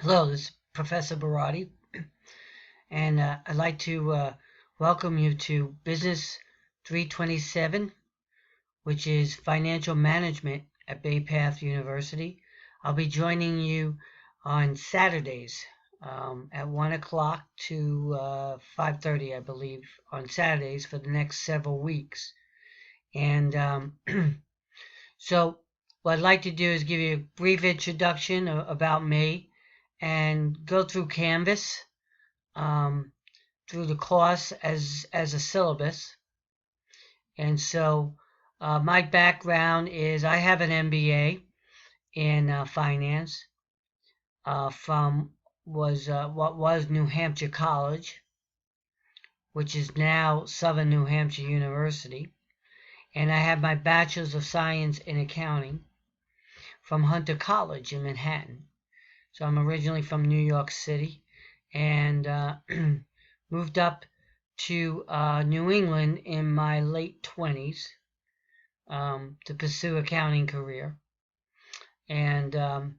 Hello, this is Professor Barati, and I'd like to welcome you to Business 327, which is Financial Management at Bay Path University. I'll be joining you on Saturdays at 1 o'clock to 5:30, I believe, on Saturdays for the next several weeks. And so what I'd like to do is give you a brief introduction about me and go through Canvas um, through the course as a syllabus. And so my background is I have an MBA in finance from what was New Hampshire College, which is now Southern New Hampshire University, and I have my Bachelor's of Science in Accounting from Hunter College in Manhattan. So I'm originally from New York City, and moved up to New England in my late 20s to pursue accounting career. And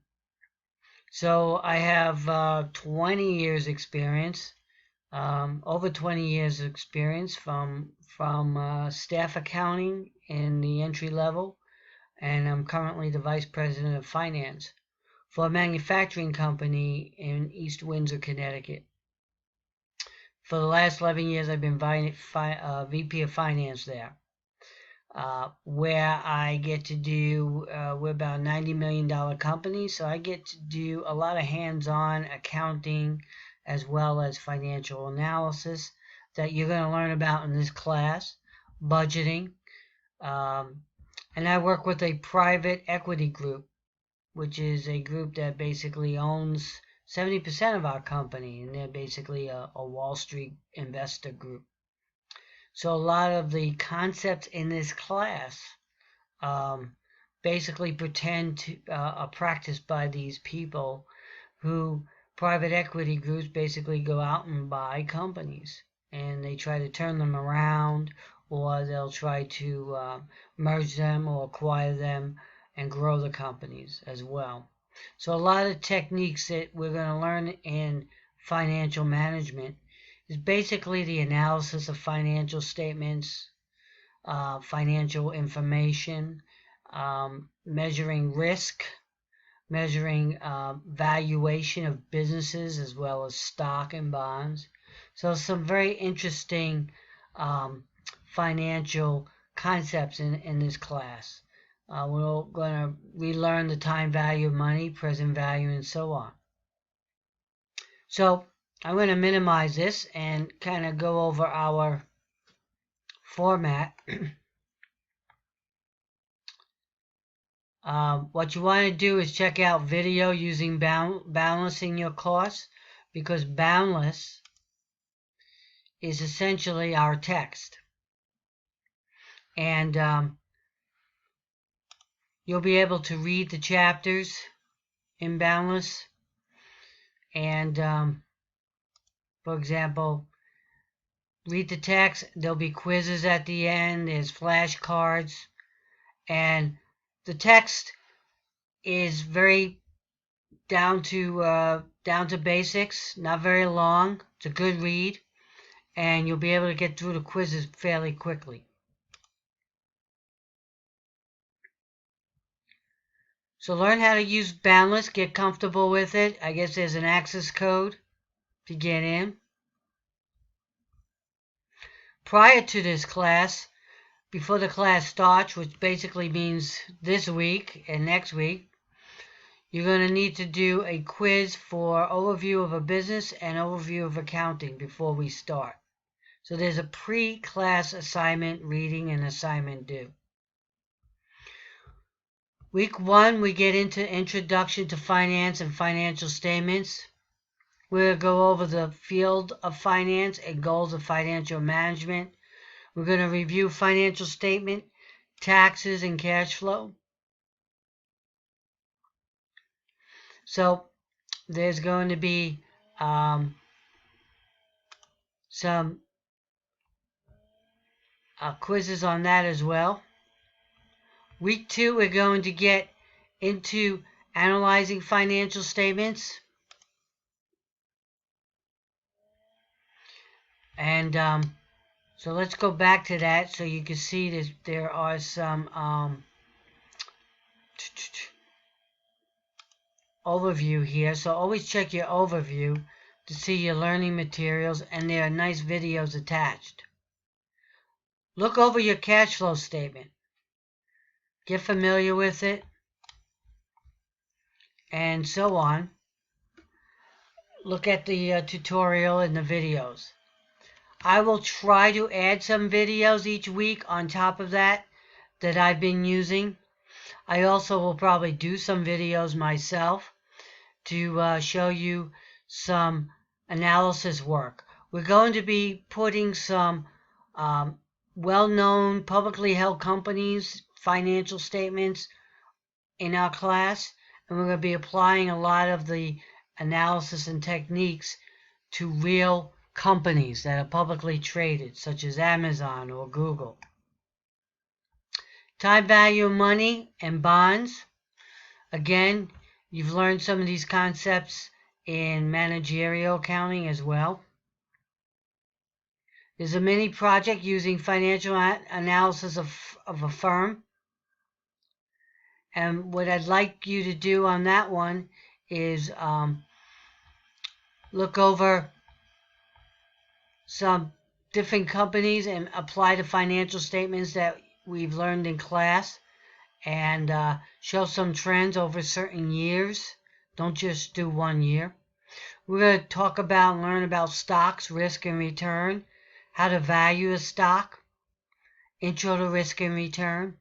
so I have 20 years experience, over 20 years experience from staff accounting in the entry level, and I'm currently the Vice President of Finance for a manufacturing company in East Windsor, Connecticut. For the last 11 years, I've been VP of Finance there, where I get to do, we're about a $90 million company, so I get to do a lot of hands-on accounting as well as financial analysis that you're going to learn about in this class, budgeting, and I work with a private equity group, which is a group that basically owns 70% of our company, and they're basically a Wall Street investor group. So a lot of the concepts in this class basically pretend to are practiced by these people who private equity groups basically go out and buy companies, and they try to turn them around, or they'll try to merge them or acquire them and grow the companies as well. So a lot of techniques that we're going to learn in financial management is basically the analysis of financial statements, financial information, measuring risk, measuring valuation of businesses as well as stock and bonds. So some very interesting financial concepts in this class. We're going to relearn the time value of money, present value, and so on. So I'm going to minimize this and kind of go over our format. What you want to do is check out video using Boundless in your course, because Boundless is essentially our text. And you'll be able to read the chapters in Boundless, and for example, read the text. There'll be quizzes at the end. There's flashcards, and the text is very down to basics. Not very long. It's a good read, and you'll be able to get through the quizzes fairly quickly. So learn how to use Boundless, get comfortable with it. I guess there's an access code to get in. Prior to this class, before the class starts, which basically means this week and next week, you're going to need to do a quiz for overview of a business and overview of accounting before we start. So there's a pre-class assignment, reading, and assignment due. Week 1, we get into Introduction to Finance and Financial Statements. We'll go over the field of finance and goals of financial management. We're going to review financial statement, taxes, and cash flow. So there's going to be some quizzes on that as well. Week 2, we're going to get into analyzing financial statements. And so let's go back to that so you can see that there are some overview here. So always check your overview to see your learning materials, and there are nice videos attached. Look over your cash flow statement. Get familiar with it, and so on. Look at the tutorial and the videos. I will try to add some videos each week on top of that I've been using. I also will probably do some videos myself to show you some analysis work. We're going to be putting some well-known publicly held companies' financial statements in our class, and we're going to be applying a lot of the analysis and techniques to real companies that are publicly traded, such as Amazon or Google. Time value of money and bonds. Again, you've learned some of these concepts in managerial accounting as well. There's a mini project using financial analysis of a firm. And what I'd like you to do on that one is look over some different companies and apply the financial statements that we've learned in class, and show some trends over certain years. Don't just do 1 year. We're going to talk about and learn about stocks, risk and return, how to value a stock, intro to risk and return.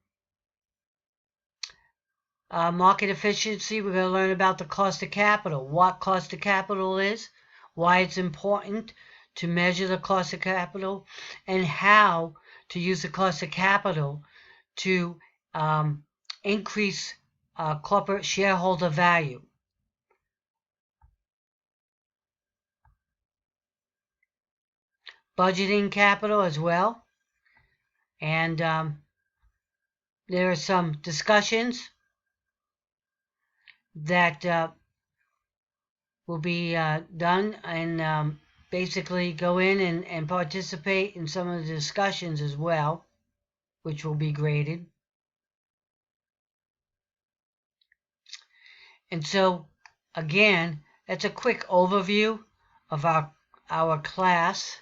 Market efficiency, we're going to learn about the cost of capital, what cost of capital is, why it's important to measure the cost of capital, and how to use the cost of capital to increase corporate shareholder value. Budgeting capital as well. And there are some discussions that will be done, and basically go in and participate in some of the discussions as well, which will be graded. And so, again, that's a quick overview of our class.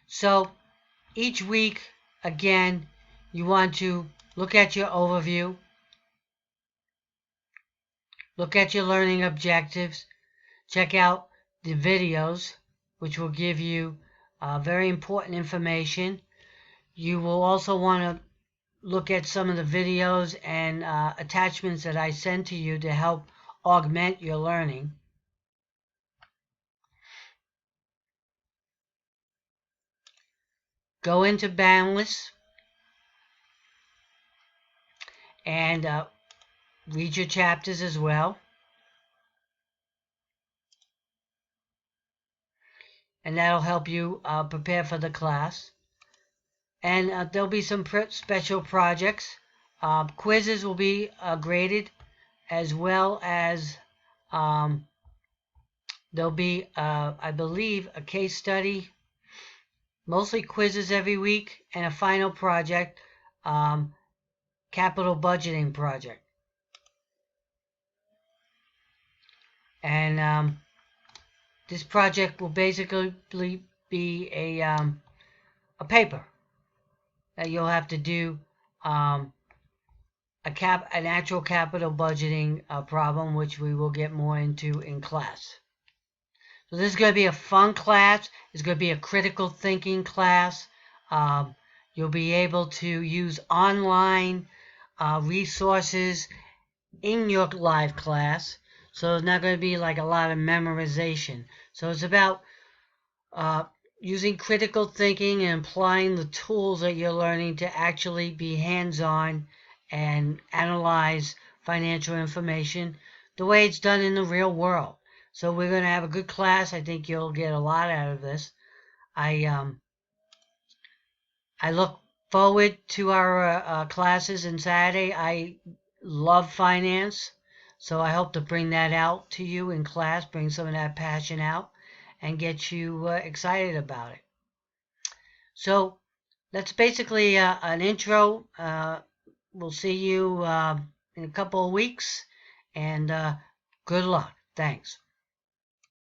So each week, again, you want to look at your overview, look at your learning objectives, check out the videos, which will give you very important information. You will also want to look at some of the videos and attachments that I send to you to help augment your learning. Go into Boundless and read your chapters as well. And that'll help you prepare for the class. And there'll be some special projects. Quizzes will be graded, as well as there'll be, I believe, a case study, mostly quizzes every week, and a final project, capital budgeting project. And this project will basically be a paper that you'll have to do, an actual capital budgeting problem, which we will get more into in class. So this is going to be a fun class. It's going to be a critical thinking class. You'll be able to use online resources in your live class. So it's not going to be like a lot of memorization. So it's about using critical thinking and applying the tools that you're learning to actually be hands-on and analyze financial information the way it's done in the real world. So we're going to have a good class. I think you'll get a lot out of this. I look forward to our classes on Saturday. I love finance, so I hope to bring that out to you in class, bring some of that passion out. and get you excited about it. So that's basically an intro. We'll see you in a couple of weeks, and good luck. Thanks.